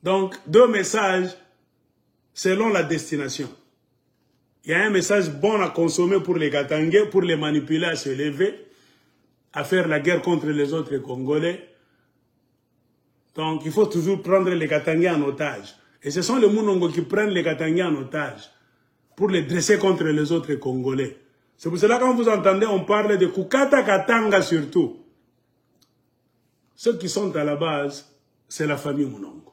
Donc, deux messages selon la destination. Il y a un message bon à consommer pour les Katangais, pour les manipuler à se lever, à faire la guerre contre les autres Congolais. Donc, il faut toujours prendre les Katangais en otage. Et ce sont les Mounongo qui prennent les Katangais en otage pour les dresser contre les autres Congolais. C'est pour cela que quand vous entendez, on parle de Kukata Katanga surtout. Ceux qui sont à la base, c'est la famille Mounongo.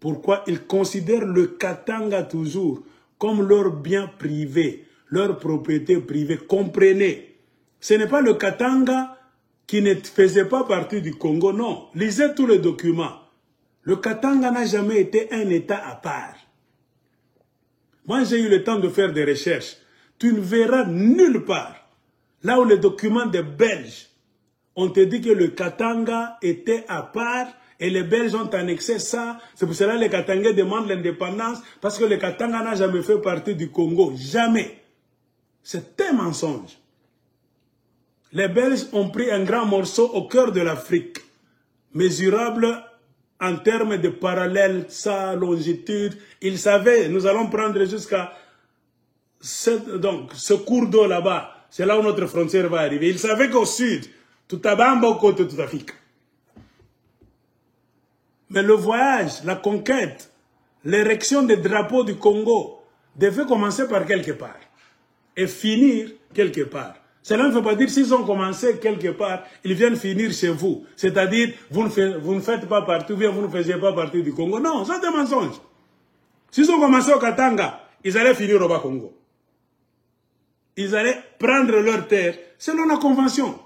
Pourquoi? Ils considèrent le Katanga toujours comme leur bien privé, leur propriété privée. Comprenez, ce n'est pas le Katanga qui ne faisait pas partie du Congo, non. Lisez tous les documents. Le Katanga n'a jamais été un État à part. Moi, j'ai eu le temps de faire des recherches. Tu ne verras nulle part, là où les documents des Belges ont te dit que le Katanga était à part et les Belges ont annexé ça. C'est pour cela que les Katangais demandent l'indépendance, parce que le Katanga n'a jamais fait partie du Congo. Jamais. C'est un mensonge. Les Belges ont pris un grand morceau au cœur de l'Afrique, mesurable en termes de parallèle, sa longitude. Ils savaient, nous allons prendre jusqu'à ce cours d'eau là-bas. C'est là où notre frontière va arriver. Ils savaient qu'au sud, tout à Bamba au côté de toute l'Afrique. Mais le voyage, la conquête, l'érection des drapeaux du Congo devait commencer par quelque part et finir quelque part. Cela ne veut pas dire s'ils ont commencé quelque part, ils viennent finir chez vous. C'est-à-dire, vous ne faites pas partie, ou bien vous ne faisiez pas partie du Congo. Non, ça c'est un mensonge. S'ils ont commencé au Katanga, ils allaient finir au Bas-Congo. Ils allaient prendre leur terre selon la convention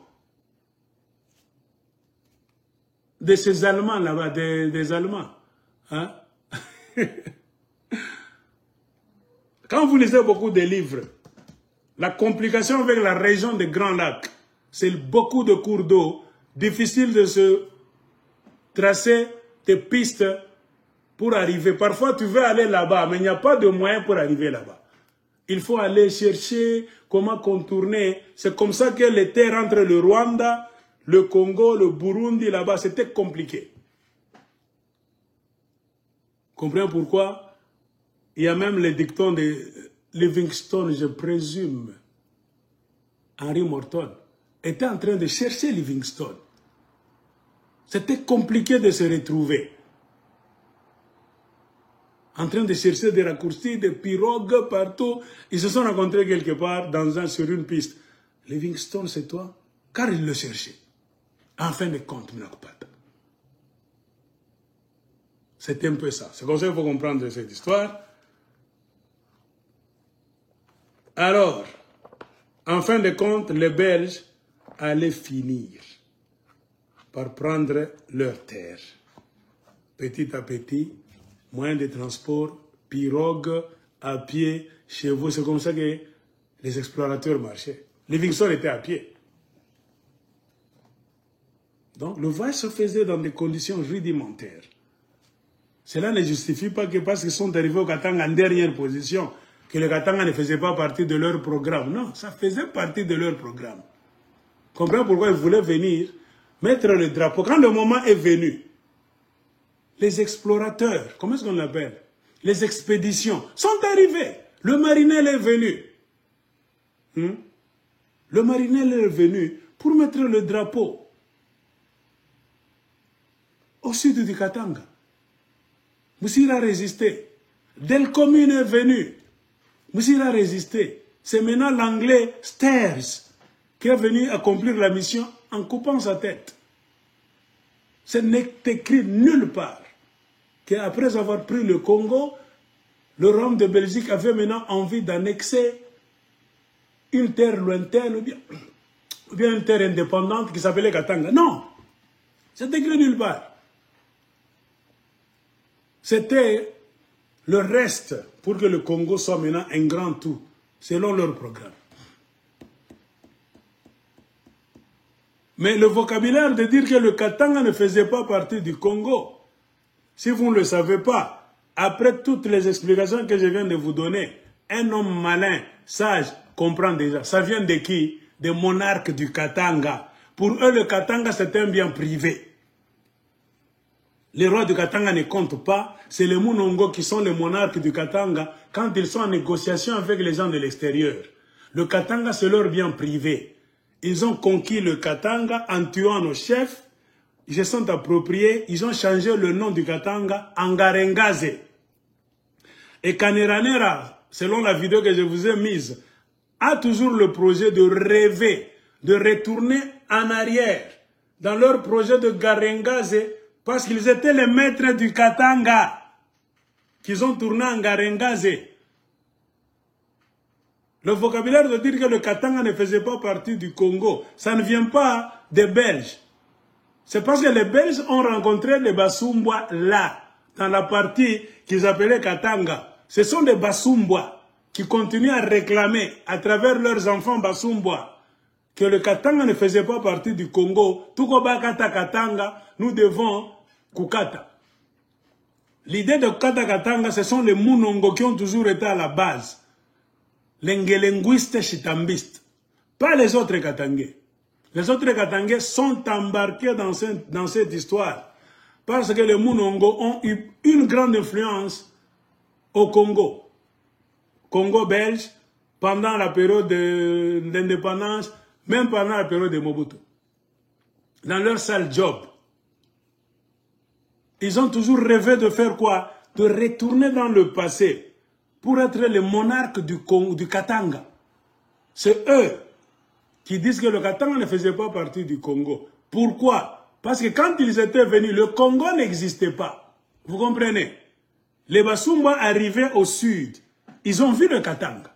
de ces Allemands là-bas, des Allemands. Hein? Quand vous lisez beaucoup de livres, la complication avec la région des Grands Lacs, c'est beaucoup de cours d'eau, difficile de se tracer des pistes pour arriver. Parfois, tu veux aller là-bas, mais il n'y a pas de moyen pour arriver là-bas. Il faut aller chercher comment contourner. C'est comme ça que les terres entre le Rwanda, le Congo, le Burundi, là-bas, c'était compliqué. Comprenez pourquoi? Il y a même les dictons de Livingstone, je présume. Henry Morton était en train de chercher Livingstone. C'était compliqué de se retrouver. En train de chercher des raccourcis, des pirogues partout. Ils se sont rencontrés quelque part sur une piste. Livingstone, c'est toi? Car il le cherchait. En fin de compte, c'est un peu ça. C'est comme ça qu'il faut comprendre cette histoire. Alors, en fin de compte, les Belges allaient finir par prendre leur terre. Petit à petit, moyens de transport, pirogues, à pied, chevaux. C'est comme ça que les explorateurs marchaient. Livingstone était à pied. Donc, le voyage se faisait dans des conditions rudimentaires. Cela ne justifie pas que parce qu'ils sont arrivés au Katanga en dernière position, que le Katanga ne faisait pas partie de leur programme. Non, ça faisait partie de leur programme. Comprenez pourquoi ils voulaient venir mettre le drapeau. Quand le moment est venu, les explorateurs, comment est-ce qu'on l'appelle? Les expéditions sont arrivés. Le Marinel est venu. Le Marinel est venu pour mettre le drapeau au sud du Katanga. Moussira a résisté. Delcommune est venu. Moussira a résisté. C'est maintenant l'anglais Stairs qui est venu accomplir la mission en coupant sa tête. Ce n'est écrit nulle part qu'après avoir pris le Congo, le royaume de Belgique avait maintenant envie d'annexer une terre lointaine ou bien une terre indépendante qui s'appelait Katanga. Non, c'est écrit nulle part. C'était le reste pour que le Congo soit maintenant un grand tout, selon leur programme. Mais le vocabulaire de dire que le Katanga ne faisait pas partie du Congo, si vous ne le savez pas, après toutes les explications que je viens de vous donner, un homme malin, sage, comprend déjà. Ça vient de qui? Des monarques du Katanga. Pour eux, le Katanga, c'est un bien privé. Les rois du Katanga ne comptent pas. C'est les Munongo qui sont les monarques du Katanga quand ils sont en négociation avec les gens de l'extérieur. Le Katanga, c'est leur bien privé. Ils ont conquis le Katanga en tuant nos chefs. Ils se sont appropriés. Ils ont changé le nom du Katanga en Ngarengaze. Et Kaneranera, selon la vidéo que je vous ai mise, a toujours le projet de rêver, de retourner en arrière dans leur projet de Ngarengaze, parce qu'ils étaient les maîtres du Katanga, qu'ils ont tourné en Ngarengaze. Le vocabulaire de dire que le Katanga ne faisait pas partie du Congo, ça ne vient pas des Belges. C'est parce que les Belges ont rencontré les Basumbois là, dans la partie qu'ils appelaient Katanga. Ce sont des Basumbois qui continuent à réclamer à travers leurs enfants Basumbois que le Katanga ne faisait pas partie du Congo. Tout comme Kata Katanga, nous devons Kukata. L'idée de Kata Katanga, ce sont les Munongo qui ont toujours été à la base. Les Ngelenguistes chitambistes. Pas les autres Katangais. Les autres Katangais sont embarqués dans cette histoire. Parce que les Munongo ont eu une grande influence au Congo. Congo belge, pendant la période d'indépendance, même pendant la période de Mobutu. Dans leur sale job. Ils ont toujours rêvé de faire quoi? De retourner dans le passé pour être les monarques du Katanga. C'est eux qui disent que le Katanga ne faisait pas partie du Congo. Pourquoi? Parce que quand ils étaient venus, le Congo n'existait pas. Vous comprenez? Les Basumba arrivaient au sud. Ils ont vu le Katanga.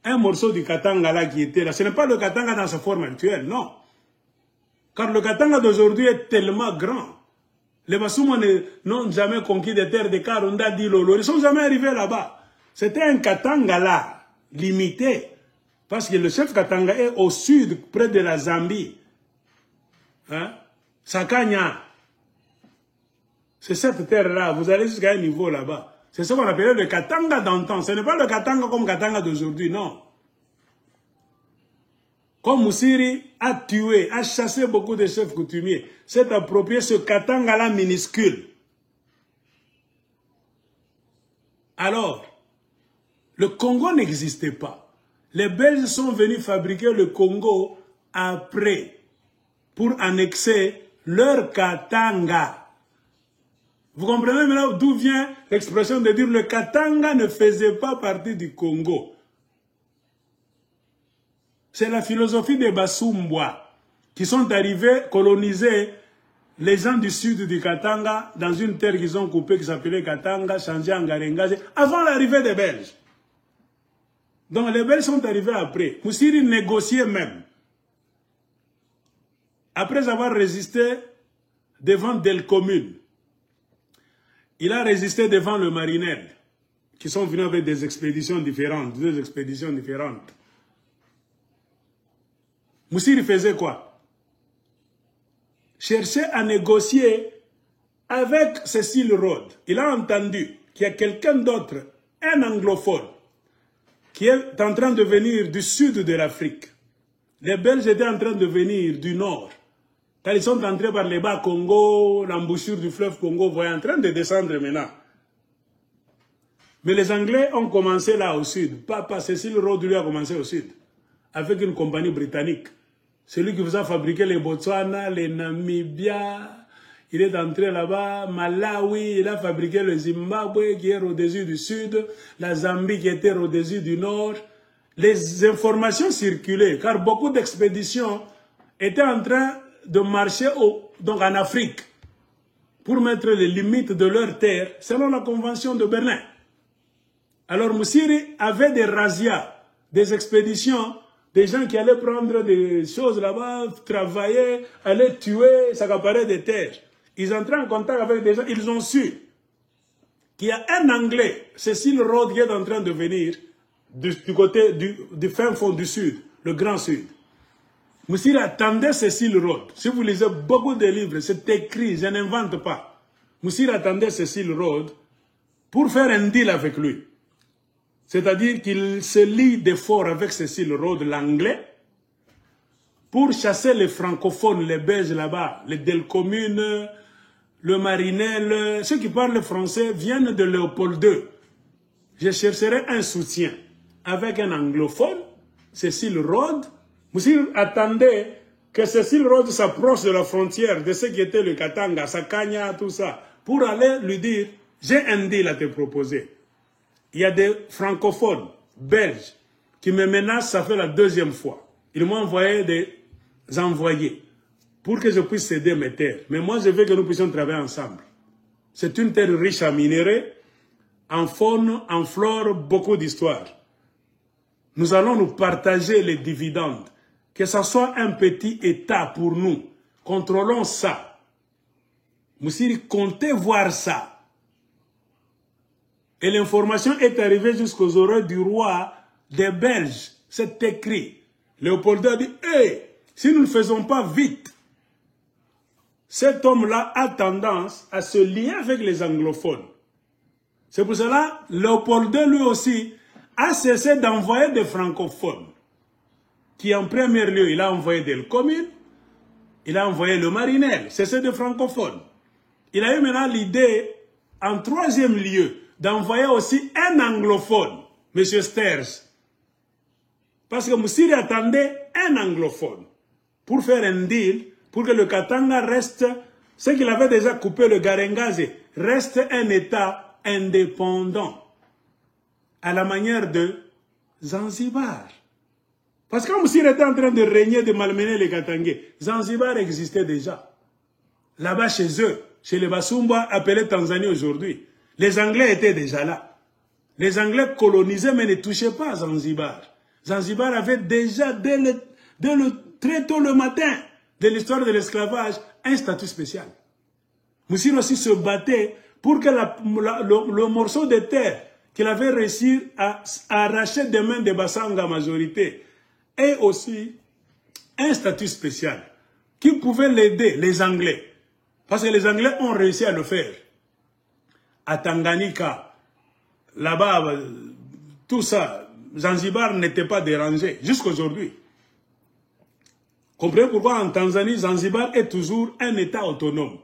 Un morceau du Katanga là qui était là. Ce n'est pas le Katanga dans sa forme actuelle, non. Car le Katanga d'aujourd'hui est tellement grand. Les Basumba n'ont jamais conquis des terres de Karunda, d'Ilolo. Ils ne sont jamais arrivés là-bas. C'était un Katanga là, limité. Parce que le chef Katanga est au sud, près de la Zambie. Hein? Sakanya. C'est cette terre-là. Vous allez jusqu'à un niveau là-bas. C'est ce qu'on appelait le Katanga d'antan. Ce n'est pas le Katanga comme Katanga d'aujourd'hui, non. Comme Moussiri a tué, a chassé beaucoup de chefs coutumiers, s'est approprié ce Katanga-là minuscule. Alors, le Congo n'existait pas. Les Belges sont venus fabriquer le Congo après, pour annexer leur Katanga. Vous comprenez maintenant d'où vient l'expression de dire le Katanga ne faisait pas partie du Congo. C'est la philosophie des Basumbois qui sont arrivés coloniser les gens du sud du Katanga dans une terre qu'ils ont coupée qui s'appelait Katanga, changée en Ngarengaze, avant l'arrivée des Belges. Donc les Belges sont arrivés après. Moussiri négociait même. Après avoir résisté devant Delcommune, il a résisté devant le Marinel, qui sont venus avec des expéditions différentes, deux expéditions différentes. Moussiri faisait quoi? Cherchait à négocier avec Cécile Rhodes. Il a entendu qu'il y a quelqu'un d'autre, un anglophone, qui est en train de venir du sud de l'Afrique. Les Belges étaient en train de venir du nord. Quand ils sont entrés par les bas Congo, l'embouchure du fleuve Congo, vous voyez, en train de descendre maintenant. Mais les Anglais ont commencé là au sud. Papa Cécile Rhodes lui a commencé au sud. Avec une compagnie britannique. Celui qui vous a fabriqué les Botswana, les Namibia. Il est entré là-bas. Malawi, il a fabriqué le Zimbabwe qui est au-dessus du sud. La Zambie qui était au-dessus du nord. Les informations circulaient car beaucoup d'expéditions étaient en train de marcher donc en Afrique pour mettre les limites de leur terre selon la convention de Berlin. Alors Moussiri avait des razzias, des expéditions, des gens qui allaient prendre des choses là-bas, travailler, aller tuer, s'accaparer des terres. Ils entraient en contact avec des gens, ils ont su qu'il y a un Anglais, Cécile Rhodes, qui est en train de venir du côté du fin fond du sud, le Grand Sud. Moussiri attendait Cécile Rhodes. Si vous lisez beaucoup de livres, c'est écrit, je n'invente pas. Moussiri attendait Cécile Rhodes pour faire un deal avec lui. C'est-à-dire qu'il se lie d'efforts avec Cécile Rhodes, l'anglais, pour chasser les francophones, les Belges là-bas, les Delcommune, le Marinel, ceux qui parlent français viennent de Léopold II. Je chercherai un soutien avec un anglophone, Cécile Rhodes. Vous attendez que Cécile Rhodes s'approche de la frontière de ce qui était le Katanga, Sakanya, tout ça, pour aller lui dire, j'ai un deal à te proposer. Il y a des francophones, belges, qui me menacent, ça fait la deuxième fois. Ils m'ont envoyé des envoyés pour que je puisse céder mes terres. Mais moi, je veux que nous puissions travailler ensemble. C'est une terre riche en minéraux, en faune, en flore, beaucoup d'histoire. Nous allons nous partager les dividendes. Que ce soit un petit État pour nous. Contrôlons ça. Moussiri, comptez voir ça. Et l'information est arrivée jusqu'aux oreilles du roi des Belges. C'est écrit. Léopold a dit, hey, si nous ne faisons pas vite, cet homme-là a tendance à se lier avec les anglophones. C'est pour cela que Léopold II, lui aussi, a cessé d'envoyer des francophones. Qui en premier lieu, il a envoyé des communes, il a envoyé le Marinel, c'est des francophones. Il a eu maintenant l'idée, en troisième lieu, d'envoyer aussi un anglophone, M. Sters. Parce que Moussiri attendait un anglophone pour faire un deal, pour que le Katanga reste, ce qu'il avait déjà coupé, le Garengaze, reste un État indépendant, à la manière de Zanzibar. Parce que quand Moussiri était en train de régner, de malmener les Katangais, Zanzibar existait déjà. Là-bas chez eux, chez les Basumba, appelés Tanzanie aujourd'hui. Les Anglais étaient déjà là. Les Anglais colonisaient mais ne touchaient pas à Zanzibar. Zanzibar avait déjà, très tôt le matin de l'histoire de l'esclavage, un statut spécial. Moussiri aussi se battait pour que le morceau de terre qu'il avait réussi à arracher des mains des Bassanga majorité ait aussi un statut spécial qui pouvait l'aider, les Anglais. Parce que les Anglais ont réussi à le faire. À Tanganyika, là-bas, tout ça, Zanzibar n'était pas dérangé, jusqu'aujourd'hui. Comprenez pourquoi en Tanzanie, Zanzibar est toujours un État autonome.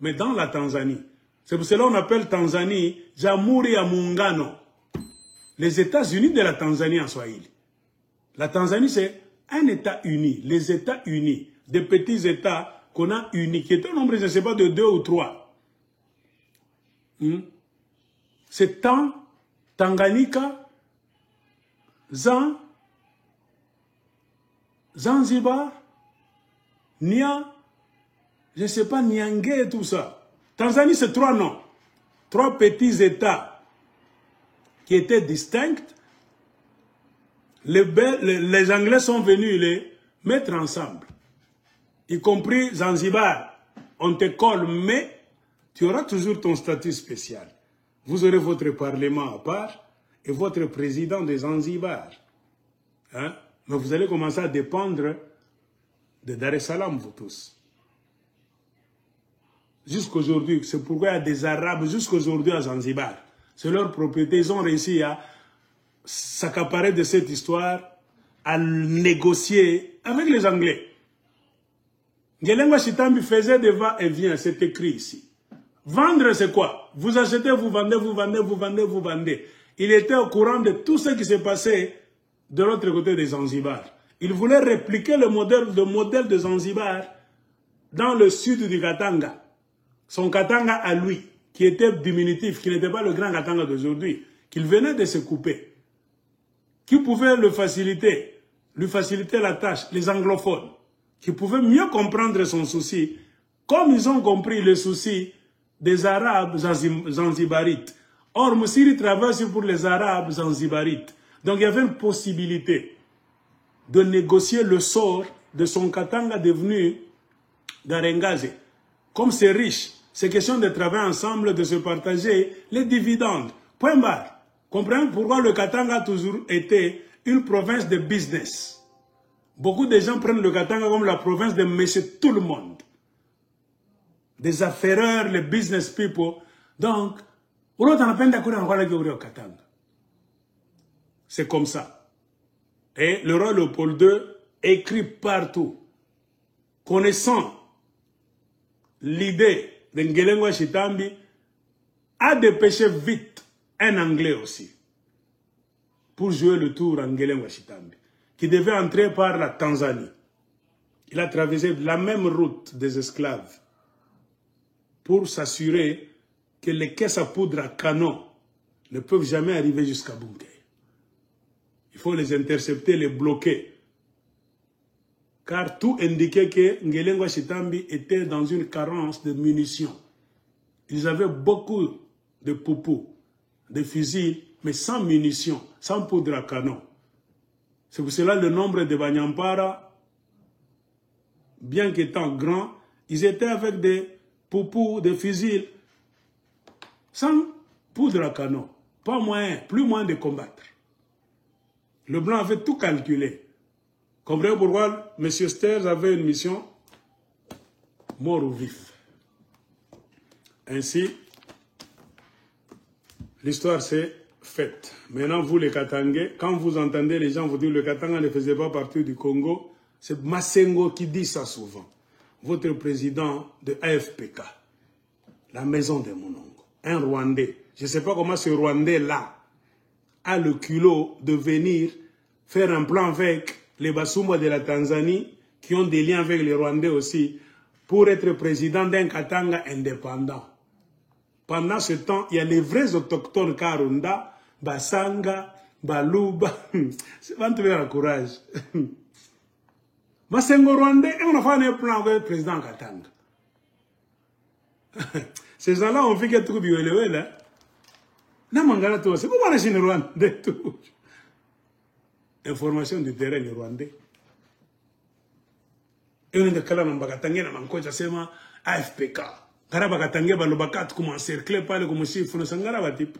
Mais dans la Tanzanie, c'est pour cela qu'on appelle Tanzanie Jamhuri ya Muungano. Les États-Unis de la Tanzanie en Swahili. La Tanzanie, c'est un État uni, les États unis, des petits États qu'on a unis, qui est un nombre, je ne sais pas, de 2 ou 3. C'est Tanganyika, Zanzibar, Nia, je ne sais pas, Nyangé et tout ça. Tanzanie, c'est 3 noms. 3 petits États qui étaient distincts. Les Anglais sont venus les mettre ensemble. Y compris Zanzibar. On te colle, mais tu auras toujours ton statut spécial. Vous aurez votre parlement à part et votre président de Zanzibar. Hein? Mais vous allez commencer à dépendre de Dar es Salaam, vous tous. Jusqu'aujourd'hui, c'est pourquoi il y a des Arabes jusqu'aujourd'hui à Zanzibar. C'est leur propriété. Ils ont réussi à s'accaparer de cette histoire, à négocier avec les Anglais. Ngelenga Chitambi faisait des va-et-vient, c'est écrit ici. Vendre, c'est quoi? Vous achetez, vous vendez, vous vendez, vous vendez, vous vendez. Il était au courant de tout ce qui s'est passé de l'autre côté des Zanzibar. Il voulait répliquer le modèle de Zanzibar dans le sud du Katanga. Son Katanga à lui, qui était diminutif, qui n'était pas le grand Katanga d'aujourd'hui, qu'il venait de se couper. Qui pouvait lui faciliter la tâche, les anglophones, qui pouvaient mieux comprendre son souci, comme ils ont compris le souci des Arabes zanzibarites. Or, Moussiri travaille pour les Arabes zanzibarites. Donc, il y avait une possibilité de négocier le sort de son Katanga devenu Garengaze. Comme c'est riche, c'est question de travailler ensemble, de se partager les dividendes. Point barre. Comprenez pourquoi le Katanga a toujours été une province de business. Beaucoup de gens prennent le Katanga comme la province de monsieur tout le monde. Des affaireurs, les business people. Donc, c'est comme ça. Et le roi Léopold II écrit partout, connaissant l'idée de Ngelengwa Chitambi a dépêché vite un Anglais aussi pour jouer le tour en Ngelengwa Chitambi, qui devait entrer par la Tanzanie. Il a traversé la même route des esclaves pour s'assurer que les caisses à poudre à canon ne peuvent jamais arriver jusqu'à Bunkei. Il faut les intercepter, les bloquer. Car tout indiquait que Ngelengwa Chitambi était dans une carence de munitions. Ils avaient beaucoup de poupous, de fusils, mais sans munitions, sans poudre à canon. C'est pour cela le nombre de Banyampara, bien qu'étant grands, ils étaient avec des poupous, des fusils, sans poudre à canon. Pas moyen, plus moyen de combattre. Le blanc avait tout calculé. Comprenez pourquoi M. Sters avait une mission mort ou vif. Ainsi, l'histoire s'est faite. Maintenant, vous les Katangais, quand vous entendez les gens vous dire que le Katanga ne faisait pas partie du Congo, c'est Massengo qui dit ça souvent. Votre président de AFPK, la maison de Monongo, un Rwandais. Je ne sais pas comment ce Rwandais-là a le culot de venir faire un plan avec les Basumba de la Tanzanie, qui ont des liens avec les Rwandais aussi, pour être président d'un Katanga indépendant. Pendant ce temps, il y a les vrais autochtones Karunda, Basanga, Baluba. C'est pas un courage. Masengo Rwandais, et on a fait un plan avec le président Katanga. Ces gens-là ont fait quelque chose de Wele. C'est pourquoi on est chez Rwandais tout. Information du terrain du Rwandais. Et on est de Kalam Bagatangue, on a un sema AFPK. Karabagatangue, Balobakat, comme encerclé par le comme si il faut le sangara type.